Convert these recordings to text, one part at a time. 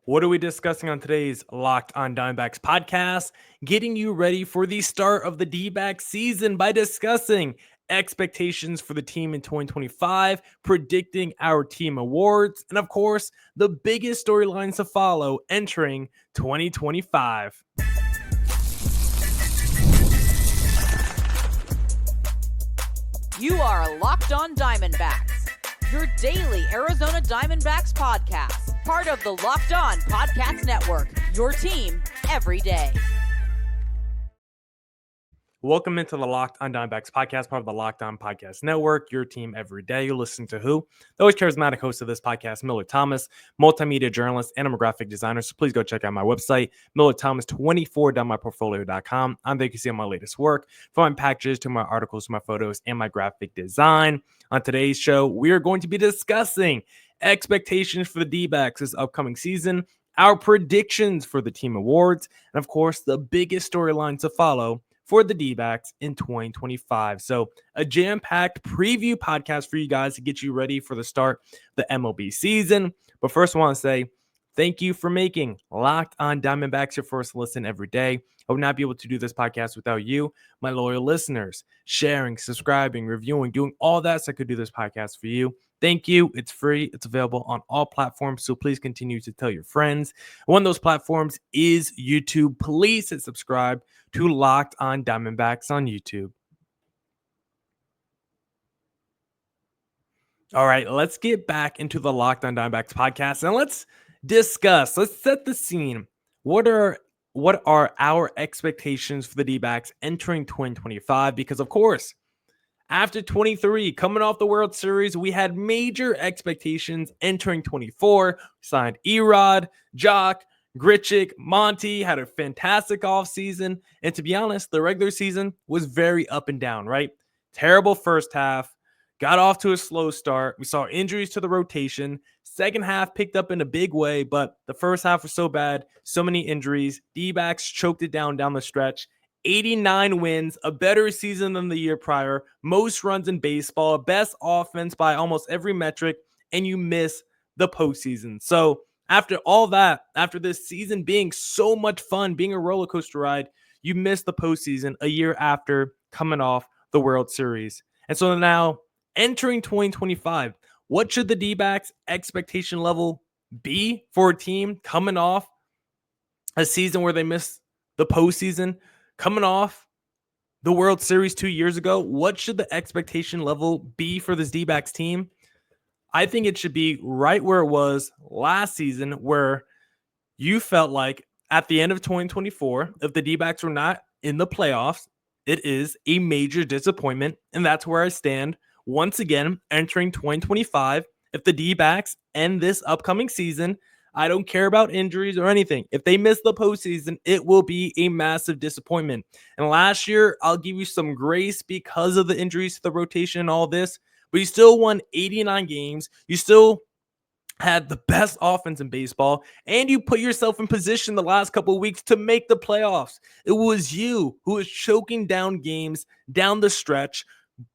What are we discussing on today's Locked on Diamondbacks podcast? Getting you ready for the start of the Dbacks season by discussing expectations for the team in 2025, predicting our team awards, and of course, the biggest storylines to follow entering 2025. You are Locked on Diamondbacks, your daily Arizona Diamondbacks podcast. Part of the Locked On Podcast Network, your team every day. Welcome into the Locked on Diamondbacks podcast, part of the Locked On Podcast Network, your team every day. You listen to who? The always charismatic host of this podcast, Millard Thomas, multimedia journalist and I'm a graphic designer. So please go check out my website, millardthomas24.myportfolio.com. On there you can see my latest work, from my packages to my articles to my photos and my graphic design. On today's show, we are going to be discussing expectations for the D-backs this upcoming season, our predictions for the team awards, and of course, the biggest storyline to follow for the D-backs in 2025. So a jam-packed preview podcast for you guys to get you ready for the start of the MLB season. But first, I want to say thank you for making Locked on Diamondbacks your first listen every day. I would not be able to do this podcast without you, my loyal listeners, sharing, subscribing, reviewing, doing all that so I could do this podcast for you. Thank you. It's free. It's available on all platforms. So please continue to tell your friends. One of those platforms is YouTube. Please hit subscribe to Locked on Diamondbacks on YouTube. All right, let's get back into the Locked on Diamondbacks podcast and let's set the scene. What are our expectations for the D-backs entering 2025? Because of course, after 23, coming off the World Series, we had major expectations entering 24. Signed Erod, Jock, Grichuk, Monty, had a fantastic offseason. And to be honest, the regular season was very up and down, right? Terrible first half, got off to a slow start. We saw injuries to the rotation. Second half picked up in a big way, but the first half was so bad, so many injuries. D-backs choked it down the stretch. 89 wins, a better season than the year prior, most runs in baseball, best offense by almost every metric, and you miss the postseason. So after all that, after this season being so much fun, being a roller coaster ride, you miss the postseason a year after coming off the World Series. And so now entering 2025, what should the D-backs expectation level be for a team coming off a season where they missed the postseason? Coming off the World Series 2 years ago, what should the expectation level be for this D-backs team? I think it should be right where it was last season, where you felt like at the end of 2024, if the D-backs were not in the playoffs, it is a major disappointment, and that's where I stand once again entering 2025. If the D-backs end this upcoming season, I don't care about injuries or anything. If they miss the postseason, it will be a massive disappointment. And last year, I'll give you some grace because of the injuries to the rotation and all this, but you still won 89 games. You still had the best offense in baseball, and you put yourself in position the last couple of weeks to make the playoffs. It was you who was choking down games down the stretch,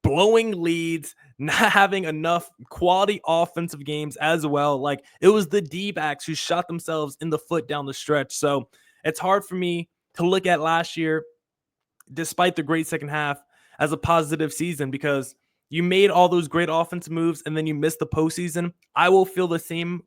blowing leads, not having enough quality offensive games as well. Like, it was the D-backs who shot themselves in the foot down the stretch. So it's hard for me to look at last year, despite the great second half, as a positive season, because you made all those great offensive moves and then you missed the postseason. I will feel the same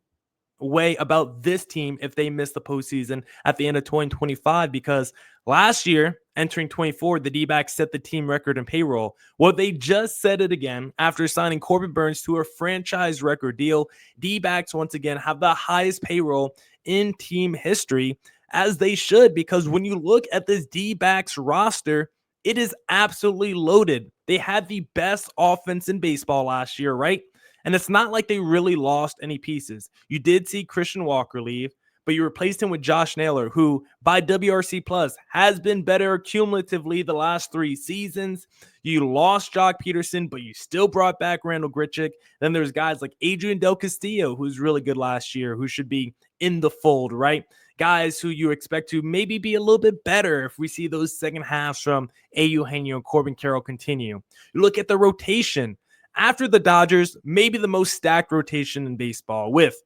way about this team if they miss the postseason at the end of 2025, because last year, entering 24, the D-backs set the team record in payroll. Well, they just said it again after signing Corbin Burnes to a franchise record deal. D-backs once again have the highest payroll in team history, as they should, because when you look at this D-backs roster, it is absolutely loaded. They had the best offense in baseball last year, right? And it's not like they really lost any pieces. You did see Christian Walker leave, but you replaced him with Josh Naylor, who by WRC Plus has been better cumulatively the last 3 seasons. You lost Jock Peterson, but you still brought back Randall Grichuk. Then there's guys like Adrian Del Castillo, who's really good last year, who should be in the fold, right? Guys who you expect to maybe be a little bit better if we see those second halves from Eugenio and Corbin Carroll continue. You look at the rotation. After the Dodgers, maybe the most stacked rotation in baseball with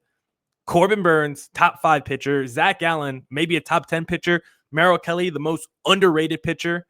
Corbin Burns, top 5 pitcher. Zach Allen, maybe a top 10 pitcher. Merrill Kelly, the most underrated pitcher.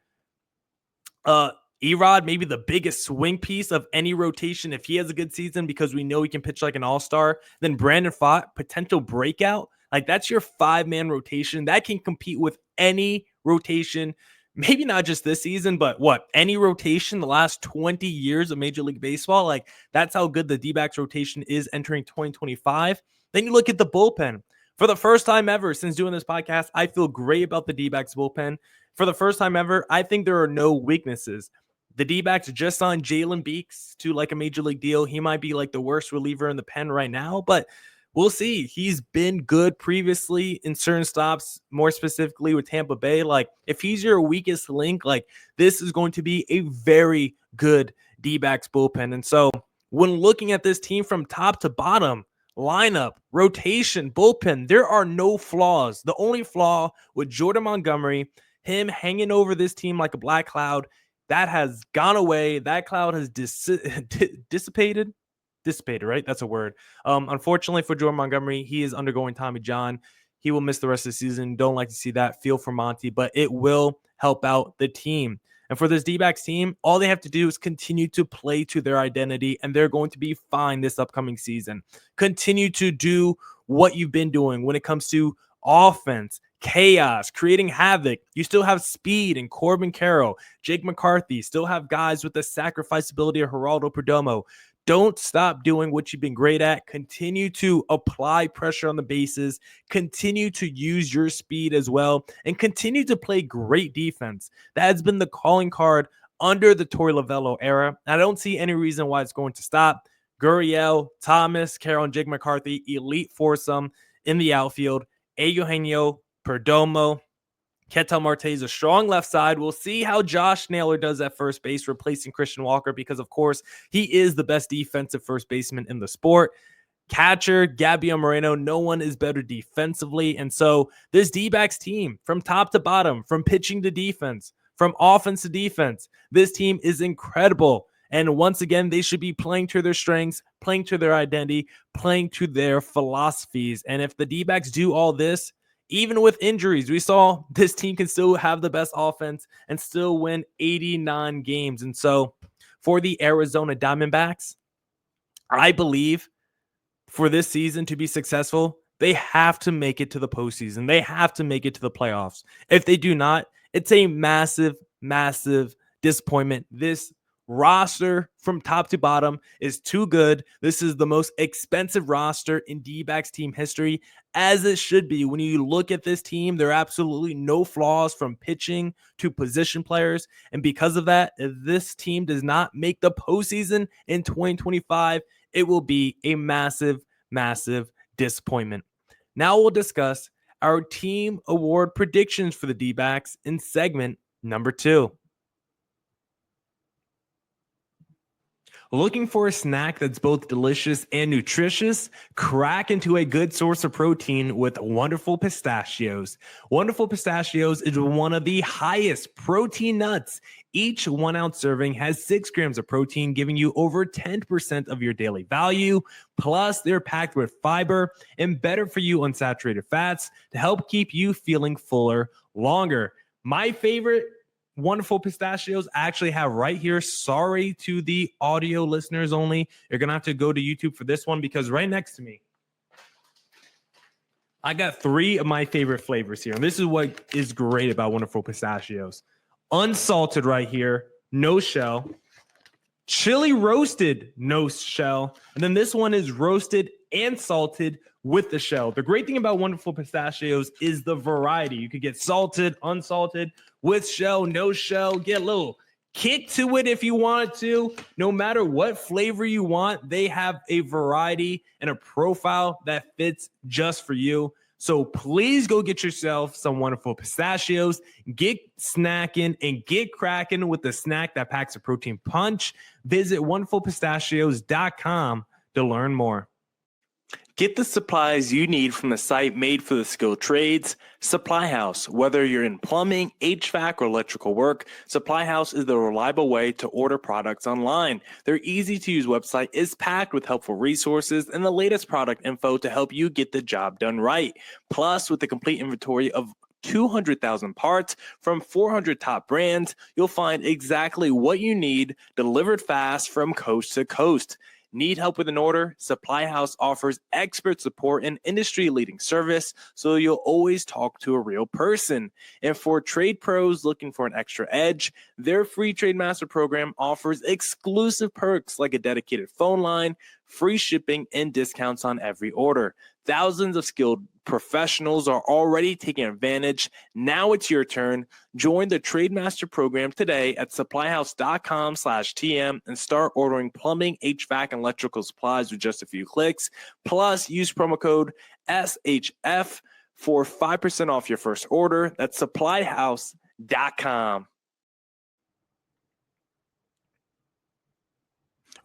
Erod, maybe the biggest swing piece of any rotation if he has a good season, because we know he can pitch like an all-star. Then Brandon Pfaadt, potential breakout. Like, that's your 5-man rotation that can compete with any rotation. Maybe not just this season, but any rotation the last 20 years of Major League Baseball. Like, that's how good the D-backs rotation is entering 2025. Then you look at the bullpen. For the first time ever since doing this podcast, I feel great about the D-backs bullpen. For the first time ever, I think there are no weaknesses. The D-backs just signed Jalen Beeks to like a major league deal. He might be like the worst reliever in the pen right now, but we'll see. He's been good previously in certain stops, more specifically with Tampa Bay. Like, if he's your weakest link, like, this is going to be a very good D-backs bullpen. And so when looking at this team from top to bottom, lineup, rotation, bullpen, there are no flaws. The only flaw with Jordan Montgomery, him hanging over this team like a black cloud, that has gone away. That cloud has dissipated, right? That's a word. Unfortunately for Jordan Montgomery, he is undergoing Tommy John. He will miss the rest of the season. Don't like to see that. Feel for Monty, but it will help out the team. And for this D-backs team, all they have to do is continue to play to their identity, and they're going to be fine this upcoming season. Continue to do what you've been doing when it comes to offense, chaos, creating havoc. You still have speed and Corbin Carroll, Jake McCarthy, still have guys with the sacrifice ability of Geraldo Perdomo. Don't stop doing what you've been great at. Continue to apply pressure on the bases. Continue to use your speed as well. And continue to play great defense. That has been the calling card under the Torey Lovullo era. I don't see any reason why it's going to stop. Gurriel, Thomas, Carroll, and Jake McCarthy, elite foursome in the outfield. Eugenio, Perdomo, Ketel Marte is a strong left side. We'll see how Josh Naylor does at first base, replacing Christian Walker, because, of course, he is the best defensive first baseman in the sport. Catcher, Gabriel Moreno, no one is better defensively. And so this D-backs team, from top to bottom, from pitching to defense, from offense to defense, this team is incredible. And once again, they should be playing to their strengths, playing to their identity, playing to their philosophies. And if the D-backs do all this, even with injuries, we saw this team can still have the best offense and still win 89 games. And so for the Arizona Diamondbacks, I believe for this season to be successful, they have to make it to the postseason. They have to make it to the playoffs. If they do not, it's a massive, massive disappointment. This roster from top to bottom is too good. This is the most expensive roster in D-backs team history, as it should be. When you look at this team, there are absolutely no flaws from pitching to position players. And because of that, if this team does not make the postseason in 2025, it will be a massive, massive disappointment. Now we'll discuss our team award predictions for the D-backs in segment number 2. Looking for a snack that's both delicious and nutritious? Crack into a good source of protein with Wonderful Pistachios. Wonderful Pistachios is one of the highest protein nuts. Each 1 ounce serving has 6 grams of protein, giving you over 10% of your daily value. Plus, they're packed with fiber and better for you unsaturated fats to help keep you feeling fuller longer. My favorite Wonderful Pistachios I actually have right here. Sorry to the audio listeners only. You're going to have to go to YouTube for this one, because right next to me, I got 3 of my favorite flavors here. And this is what is great about Wonderful Pistachios. Unsalted right here, no shell. Chili roasted, no shell. And then this one is roasted and salted with the shell. The great thing about Wonderful Pistachios is the variety. You could get salted, unsalted, with shell, no shell. Get a little kick to it if you wanted to. No matter what flavor you want, they have a variety and a profile that fits just for you. So please go get yourself some Wonderful Pistachios. Get snacking and get cracking with the snack that packs a protein punch. Visit wonderfulpistachios.com to learn more. Get the supplies you need from the site made for the skilled trades, Supply House. Whether you're in plumbing, HVAC, or electrical work, Supply House is the reliable way to order products online. Their easy-to-use website is packed with helpful resources and the latest product info to help you get the job done right. Plus, with the complete inventory of 200,000 parts from 400 top brands, you'll find exactly what you need delivered fast from coast to coast. Need help with an order? Supply House offers expert support and industry-leading service, so you'll always talk to a real person. And for trade pros looking for an extra edge, their free Trade Master program offers exclusive perks like a dedicated phone line, free shipping, and discounts on every order. Thousands of skilled professionals are already taking advantage. Now it's your turn. Join the Trade Master program today at supplyhouse.com/TM and start ordering plumbing, HVAC, and electrical supplies with just a few clicks. Plus, use promo code SHF for 5% off your first order. That's supplyhouse.com.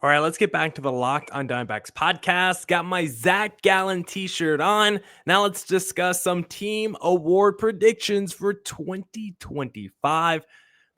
All right, let's get back to the Locked on Diamondbacks podcast. Got my Zach Gallen t-shirt on. Now let's discuss some team award predictions for 2025.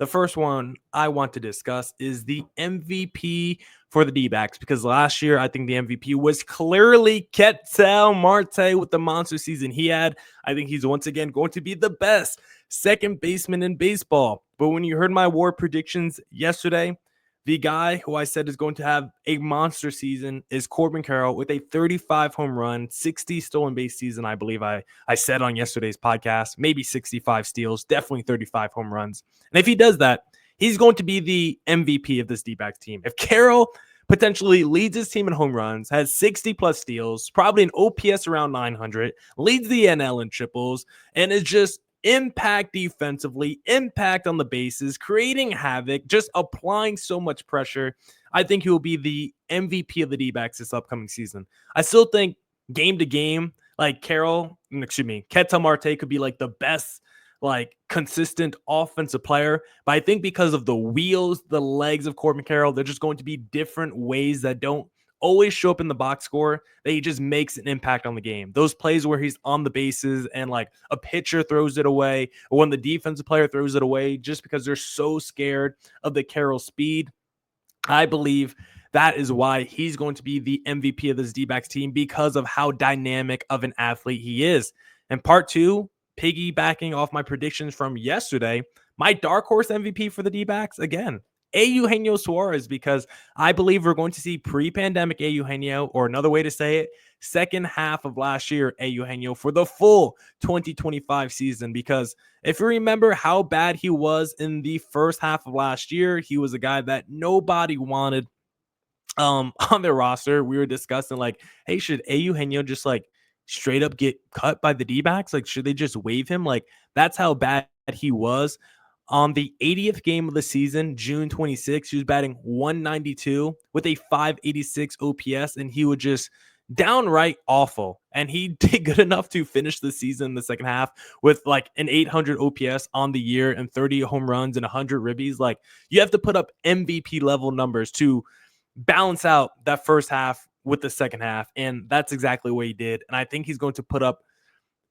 The first one I want to discuss is the MVP for the Dbacks, because last year I think the MVP was clearly Ketel Marte with the monster season he had. I think he's once again going to be the best second baseman in baseball. But when you heard my award predictions yesterday, the guy who I said is going to have a monster season is Corbin Carroll with a 35 home run, 60 stolen base season. I believe I said on yesterday's podcast, maybe 65 steals, definitely 35 home runs. And if he does that, he's going to be the MVP of this D-backs team. If Carroll potentially leads his team in home runs, has 60 plus steals, probably an OPS around 900, leads the NL in triples, and is just impact defensively, impact on the bases, creating havoc, just applying so much pressure, I think he will be the MVP of the D-backs this upcoming season. I still think game to game, like Ketel Marte could be like the best, like consistent offensive player. But I think because of the wheels, the legs of Corbin Carroll, they're just going to be different ways that don't always show up in the box score, that he just makes an impact on the game. Those plays where he's on the bases and like a pitcher throws it away, or when the defensive player throws it away just because they're so scared of the Carroll speed. I believe that is why he's going to be the MVP of this D-backs team, because of how dynamic of an athlete he is. And part two, piggybacking off my predictions from yesterday, my dark horse MVP for the D-backs, again, Eugenio Suarez, because I believe we're going to see pre-pandemic Eugenio, or another way to say it, second half of last year Eugenio for the full 2025 season. Because if you remember how bad he was in the first half of last year, he was a guy that nobody wanted on their roster. We were discussing like, hey, should Eugenio just like straight up get cut by the D-backs? Like, should they just waive him? Like, that's how bad he was. On the 80th game of the season, June 26th, he was batting 192 with a 586 OPS, and he was just downright awful. And he did good enough to finish the season in the second half with like an 800 OPS on the year and 30 home runs and 100 ribbies. Like, you have to put up MVP level numbers to balance out that first half with the second half, and that's exactly what he did. And I think he's going to put up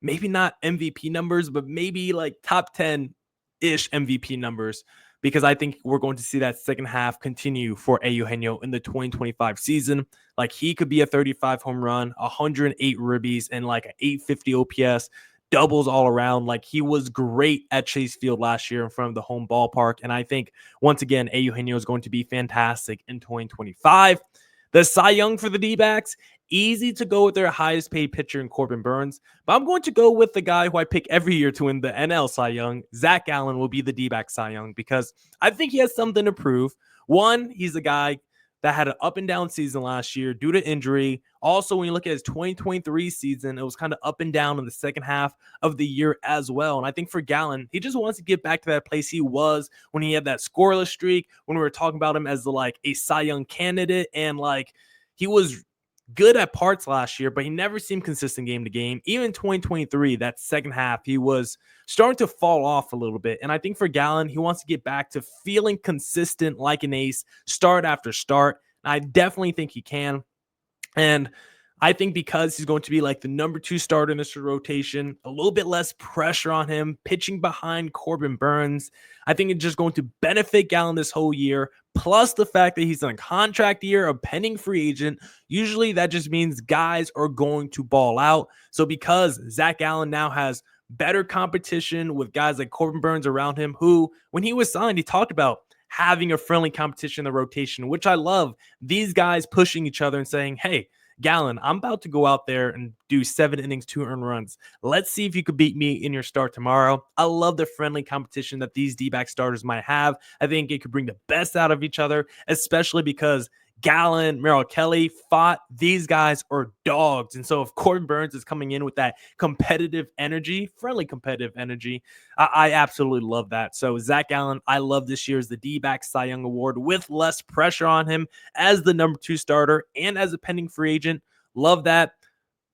maybe not MVP numbers, but maybe like top 10-ish MVP numbers, because I think we're going to see that second half continue for Eugenio in the 2025 season. Like, he could be a 35 home run, 108 ribbies, and like an 850 OPS, doubles all around. Like, he was great at Chase Field last year in front of the home ballpark. And I think, once again, Eugenio is going to be fantastic in 2025. The Cy Young for the D-backs, easy to go with their highest paid pitcher in Corbin Burnes, but I'm going to go with the guy who I pick every year to win the NL Cy Young. Zach Gallen will be the D-backs Cy Young, because I think he has something to prove. One, he's a guy that had an up and down season last year due to injury. Also, when you look at his 2023 season, it was kind of up and down in the second half of the year as well. And I think for Gallen, he just wants to get back to that place he was when he had that scoreless streak, when we were talking about him as like a Cy Young candidate. And like, he was good at parts last year, but he never seemed consistent game to game. Even 2023, that second half, he was starting to fall off a little bit. And I think for Gallen, he wants to get back to feeling consistent like an ace, start after start. I definitely think he can. And I think because he's going to be like the number 2 starter in this rotation, a little bit less pressure on him, pitching behind Corbin Burns. I think it's just going to benefit Gallen this whole year. Plus the fact that he's on a contract year, a pending free agent. Usually that just means guys are going to ball out. So because Zach Gallen now has better competition with guys like Corbin Burns around him, who, when he was signed, he talked about having a friendly competition in the rotation, which I love. These guys pushing each other and saying, hey, Gallen, I'm about to go out there and do 7 innings, 2 earned runs. Let's see if you could beat me in your start tomorrow. I love the friendly competition that these D-back starters might have. I think it could bring the best out of each other, especially because Gallen, Merrill Kelly fought. These guys are dogs. And so if Corbin Burns is coming in with that competitive energy, friendly competitive energy, I absolutely love that. So Zach Gallen, I love this year's the D-back Cy Young Award with less pressure on him as the number 2 starter and as a pending free agent. Love that.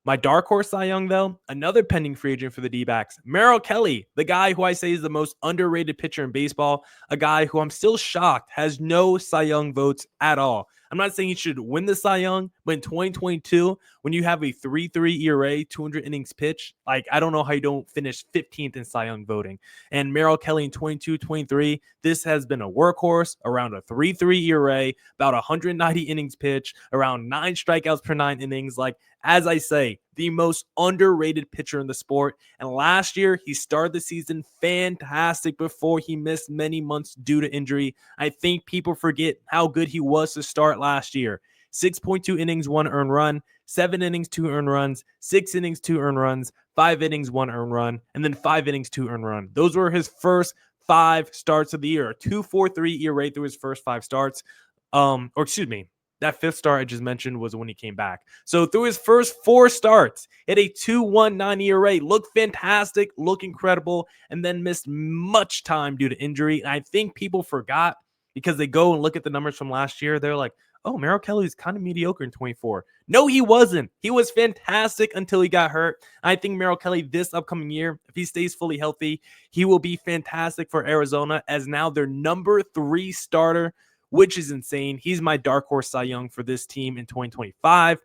My dark horse Cy Young, though, another pending free agent for the D-backs, Merrill Kelly, the guy who I say is the most underrated pitcher in baseball, a guy who I'm still shocked has no Cy Young votes at all. I'm not saying he should win the Cy Young, but in 2022, when you have a 3.3 ERA, 200 innings pitched, like, I don't know how you don't finish 15th in Cy Young voting. And Merrill Kelly in 22-23, this has been a workhorse, around a 3.3 ERA, about 190 innings pitched, around 9 strikeouts per 9 innings. Like, as I say, the most underrated pitcher in the sport. And last year, he started the season fantastic before he missed many months due to injury. I think people forget how good he was to start last year. 6.2 innings, 1 earned run, 7 innings, 2 earned runs, 6 innings, 2 earned runs, 5 innings, 1 earned run, and then 5 innings, 2 earned run. Those were his first 5 starts of the year. 2.43 ERA through his first 5 starts. That 5th start I just mentioned was when he came back. So through his first 4 starts, hit a 2.19 ERA, looked fantastic, looked incredible, and then missed much time due to injury. And I think people forgot because they go and look at the numbers from last year. They're like, oh, Merrill Kelly's kind of mediocre in 24. No, he wasn't. He was fantastic until he got hurt. I think Merrill Kelly this upcoming year, if he stays fully healthy, he will be fantastic for Arizona as now their number 3 starter, which is insane. He's my dark horse Cy Young for this team in 2025.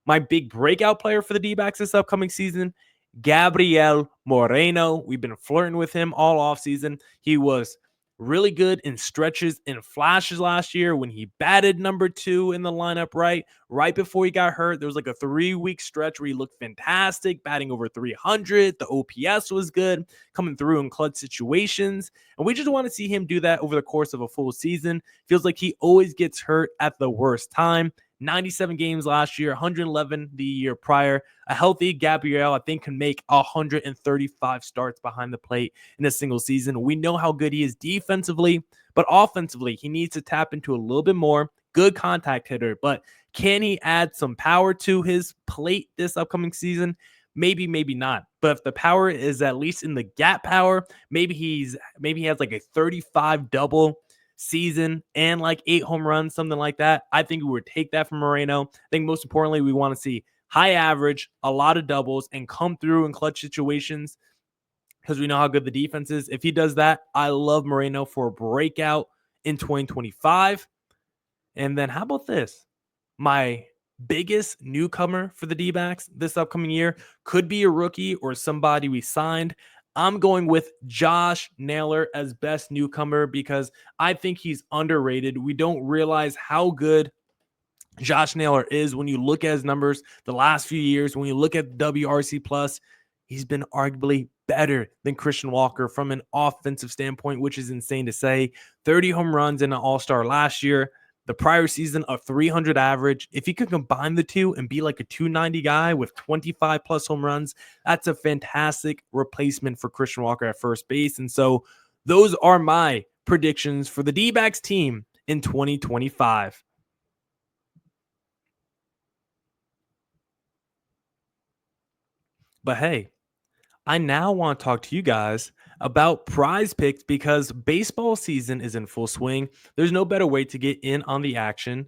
My big breakout player for the D-backs this upcoming season, Gabriel Moreno. We've been flirting with him all offseason. He was really good in stretches and flashes last year when he batted number 2 in the lineup, right before he got hurt. There was like a 3-week stretch where he looked fantastic, batting over 300. The OPS was good, coming through in clutch situations. And we just want to see him do that over the course of a full season. Feels like he always gets hurt at the worst time. 97 games last year, 111 the year prior. A healthy Gabriel, I think, can make 135 starts behind the plate in a single season. We know how good he is defensively, but offensively, he needs to tap into a little bit more. Good contact hitter, but can he add some power to his plate this upcoming season? Maybe, maybe not. But if the power is at least in the gap power, maybe he has like a 35 double season and like 8 home runs, something like that. I think we would take that from Moreno. I think most importantly, we want to see high average, a lot of doubles, and come through in clutch situations because we know how good the defense is. If he does that, I love Moreno for a breakout in 2025. And then how about this? My biggest newcomer for the D-backs this upcoming year could be a rookie or somebody we signed. I'm going with Josh Naylor as best newcomer because I think he's underrated. We don't realize how good Josh Naylor is when you look at his numbers the last few years. When you look at WRC plus, he's been arguably better than Christian Walker from an offensive standpoint, which is insane to say. 30 home runs in an all-star last year. The prior season, a 300 average. If you could combine the two and be like a 290 guy with 25 plus home runs, that's a fantastic replacement for Christian Walker at first base. And so those are my predictions for the D-backs team in 2025. But hey, I now want to talk to you guys about prize picks because baseball season is in full swing. There's no better way to get in on the action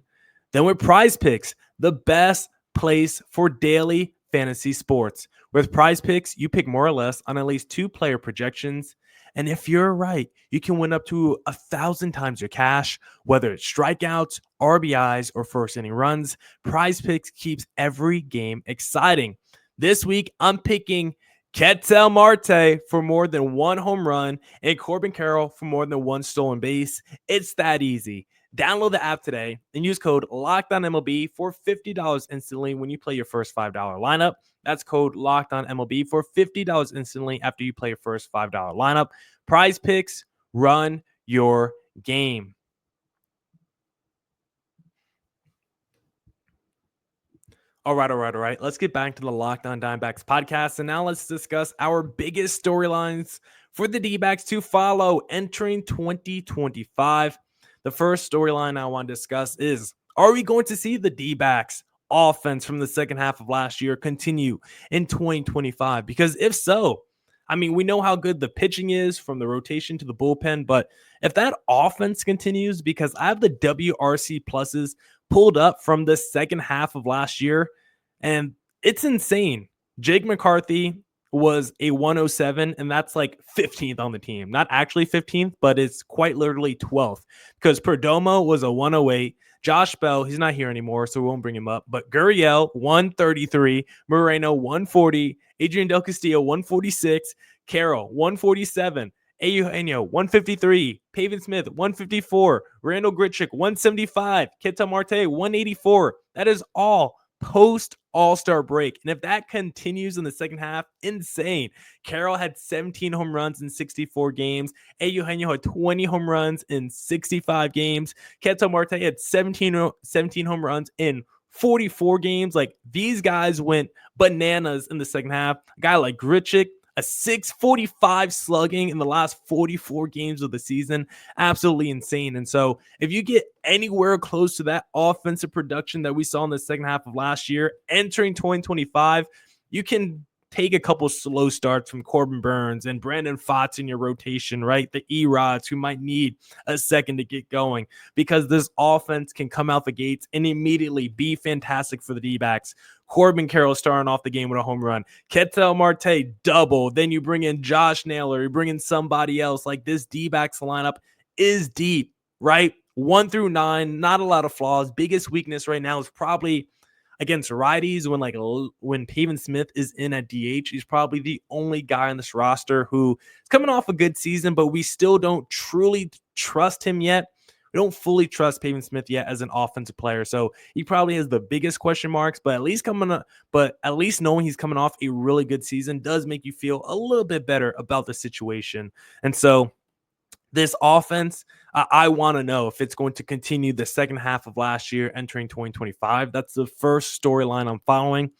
than with prize picks, the best place for daily fantasy sports. With Prize Picks, you pick more or less on at least 2 player projections. And if you're right, you can win up to 1,000 times your cash, whether it's strikeouts, RBIs, or first inning runs. Prize Picks keeps every game exciting. This week, I'm picking Ketel Marte for more than 1 home run and Corbin Carroll for more than 1 stolen base. It's that easy. Download the app today and use code LOCKEDONMLB for $50 instantly when you play your first $5 lineup. That's code LOCKEDONMLB for $50 instantly after you play your first $5 lineup. Prize Picks, run your game. All right. Let's get back to the Locked On Diamondbacks podcast. And now let's discuss our biggest storylines for the D-backs to follow entering 2025. The first storyline I want to discuss is, are we going to see the D-backs offense from the second half of last year continue in 2025? Because if so, I mean, we know how good the pitching is from the rotation to the bullpen, but if that offense continues, because I have the WRC pluses pulled up from the second half of last year, and it's insane. Jake McCarthy was a 107, and that's like 15th on the team. Not actually 15th, but it's quite literally 12th, because Perdomo was a 108. Josh Bell, he's not here anymore, so we won't bring him up. But Gurriel, 133. Moreno, 140. Adrian Del Castillo, 146. Carroll, 147. Eugenio, 153. Pavin Smith, 154. Randall Grichuk, 175. Ketel Marte, 184. That is all post All-Star break. And if that continues in the second half, insane. Carroll had 17 home runs in 64 games. Eugenio had 20 home runs in 65 games. Ketel Marte had 17 home runs in 44 games. Like, these guys went bananas in the second half. A guy like Grichuk, a 645 slugging in the last 44 games of the season. Absolutely insane. And so if you get anywhere close to that offensive production that we saw in the second half of last year, entering 2025, you can take a couple slow starts from Corbin Burns and Brandon Pfaadt in your rotation, right? The E-Rods who might need a second to get going, because this offense can come out the gates and immediately be fantastic for the D-backs. Corbin Carroll starting off the game with a home run. Ketel Marte double. Then you bring in Josh Naylor. You bring in somebody else. Like, this D-backs lineup is deep, right? 1 through 9, not a lot of flaws. Biggest weakness right now is probably against righties when Pavin Smith is in at DH. He's probably the only guy on this roster who is coming off a good season, but we still don't truly trust him yet. We don't fully trust Pavin Smith yet as an offensive player. So he probably has the biggest question marks, but at least knowing he's coming off a really good season does make you feel a little bit better about the situation. And so this offense, I want to know if it's going to continue the second half of last year entering 2025. That's the first storyline I'm following.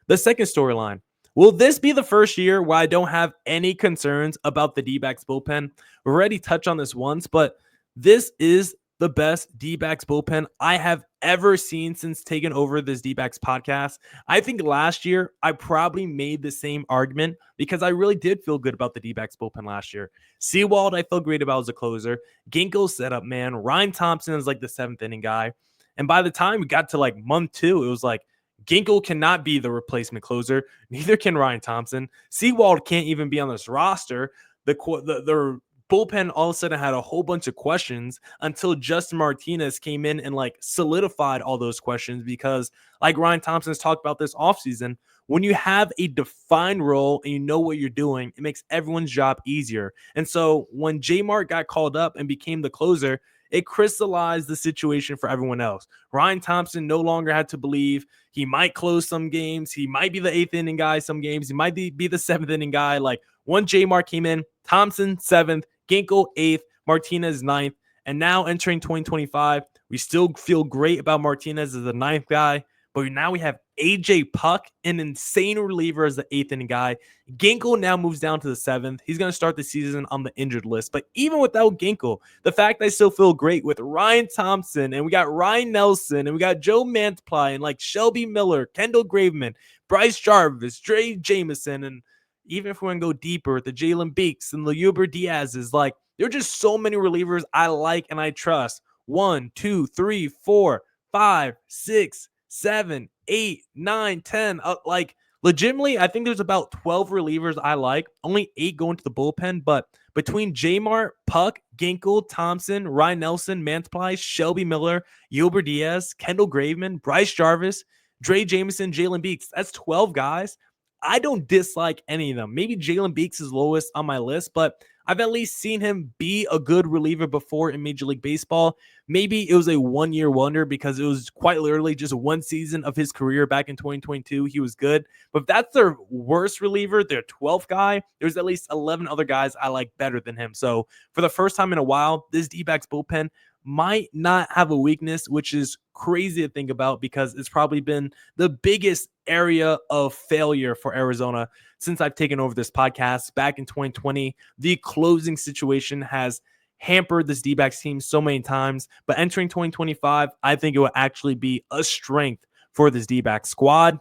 The second storyline, will this be the first year where I don't have any concerns about the D-backs bullpen? We already touched on this once, but this is the best D-backs bullpen I have ever seen since taking over this D-backs podcast. I think last year I probably made the same argument because I really did feel good about the D-backs bullpen last year. Sewald, I felt great about as a closer. Ginkle's setup, man. Ryan Thompson is like the 7th inning guy. And by the time we got to like month 2, it was like, Ginkle cannot be the replacement closer. Neither can Ryan Thompson. Sewald can't even be on this roster. The bullpen all of a sudden had a whole bunch of questions until Justin Martinez came in and like solidified all those questions, because like Ryan Thompson's talked about this offseason, when you have a defined role and you know what you're doing, it makes everyone's job easier. And so when J-Mart got called up and became the closer, it crystallized the situation for everyone else. Ryan Thompson no longer had to believe he might close some games. He might be the 8th inning guy some games. He might be the 7th inning guy. Like, once J-Mart came in, Thompson 7th, Ginkle 8th, Martinez 9th. And now entering 2025, we still feel great about Martinez as the 9th guy. But now we have AJ Puck, an insane reliever, as the 8th inning guy. Ginkle now moves down to the 7th. He's going to start the season on the injured list. But even without Ginkle, the fact I still feel great with Ryan Thompson, and we got Ryan Nelson, and we got Joe Mantiply, and like Shelby Miller, Kendall Graveman, Bryce Jarvis, Dre Jameson, and even if we're going to go deeper, the Jalen Beeks and the Leuber Diaz's, like, there are just so many relievers I like and I trust. 1, 2, 3, 4, 5, 6, 7, 8, 9, 10. Like, legitimately, I think there's about 12 relievers I like. Only 8 go into the bullpen, but between Jamar, Puck, Ginkel, Thompson, Ryan Nelson, Mantiply, Shelby Miller, Gilbert Diaz, Kendall Graveman, Bryce Jarvis, Dre Jameson, Jalen Beeks. That's 12 guys. I don't dislike any of them. Maybe Jalen Beeks is lowest on my list, but I've at least seen him be a good reliever before in Major League Baseball. Maybe it was a 1-year wonder because it was quite literally just one season of his career back in 2022. He was good. But if that's their worst reliever, their 12th guy, there's at least 11 other guys I like better than him. So for the first time in a while, this D-backs bullpen might not have a weakness, which is crazy to think about because it's probably been the biggest area of failure for Arizona since I've taken over this podcast. Back in 2020, the closing situation has hampered this D-backs team so many times, but entering 2025, I think it will actually be a strength for this D-backs squad.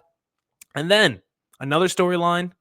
And then another storyline,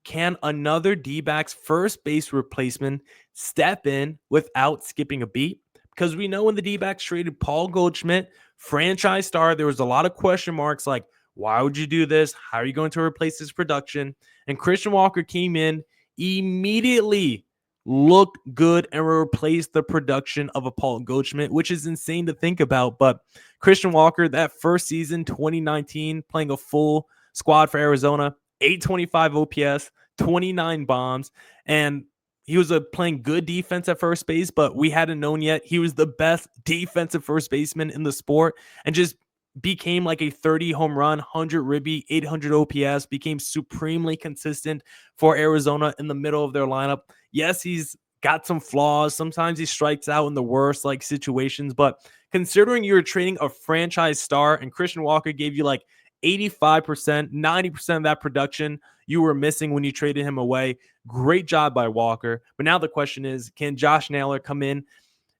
can another D-backs first base replacement step in without skipping a beat? Because we know when the D-backs traded Paul Goldschmidt, franchise star, there was a lot of question marks like, why would you do this? How are you going to replace his production? And Christian Walker came in, immediately looked good and replaced the production of a Paul Goldschmidt, which is insane to think about. But Christian Walker, that first season, 2019, playing a full squad for Arizona, 825 OPS, 29 bombs, and he was playing good defense at first base, but we hadn't known yet he was the best defensive first baseman in the sport and just became like a 30 home run, 100 ribby, 800 OPS, became supremely consistent for Arizona in the middle of their lineup. Yes, he's got some flaws. Sometimes he strikes out in the worst like situations, but considering you're trading a franchise star and Christian Walker gave you like 85%, 90% of that production you were missing when you traded him away. Great job by Walker. But now the question is, can Josh Naylor come in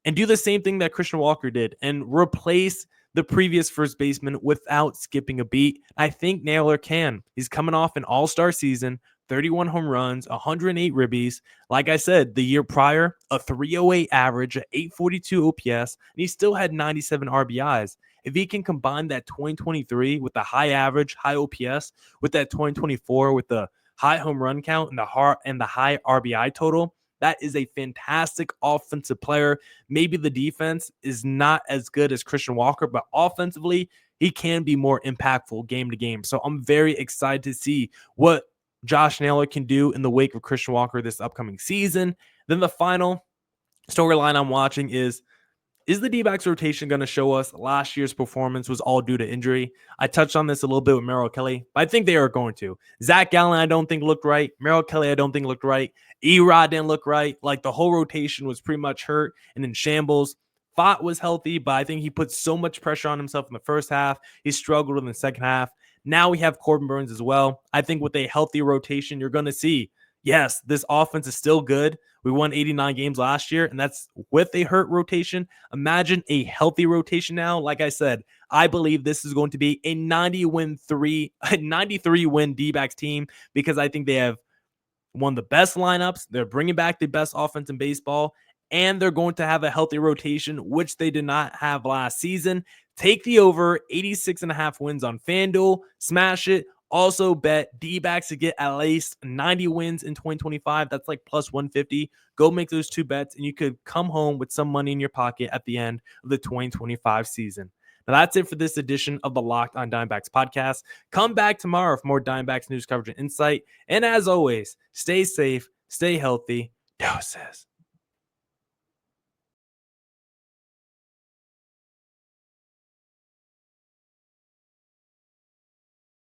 and do the same thing that Christian Walker did and replace the previous first baseman without skipping a beat? I think Naylor can. He's coming off an all-star season, 31 home runs, 108 ribbies. Like I said, the year prior, a 308 average, an 842 OPS, and he still had 97 RBIs. If he can combine that 2023 with the high average, high OPS, with that 2024 with the high home run count and the high RBI total, that is a fantastic offensive player. Maybe the defense is not as good as Christian Walker, but offensively, he can be more impactful game to game. So I'm very excited to see what Josh Naylor can do in the wake of Christian Walker this upcoming season. Then the final storyline I'm watching is the D-backs rotation going to show us last year's performance was all due to injury? I touched on this a little bit with Merrill Kelly, but I think they are going to. Zach Gallen, I don't think looked right. Merrill Kelly, I don't think looked right. E-Rod didn't look right. Like the whole rotation was pretty much hurt and in shambles. Fott was healthy, but I think he put so much pressure on himself in the first half. He struggled in the second half. Now we have Corbin Burnes as well. I think with a healthy rotation, you're going to see, yes, this offense is still good. We won 89 games last year, and that's with a hurt rotation. Imagine a healthy rotation now. Like I said, I believe this is going to be a 93-win D-backs team because I think they have one of the best lineups. They're bringing back the best offense in baseball, and they're going to have a healthy rotation, which they did not have last season. Take the over 86.5 wins on FanDuel. Smash it. Also bet D-backs to get at least 90 wins in 2025. That's like plus 150. Go make those two bets, and you could come home with some money in your pocket at the end of the 2025 season. Now, that's it for this edition of the Locked on Diamondbacks podcast. Come back tomorrow for more Diamondbacks news coverage and insight. And as always, stay safe, stay healthy. Doses.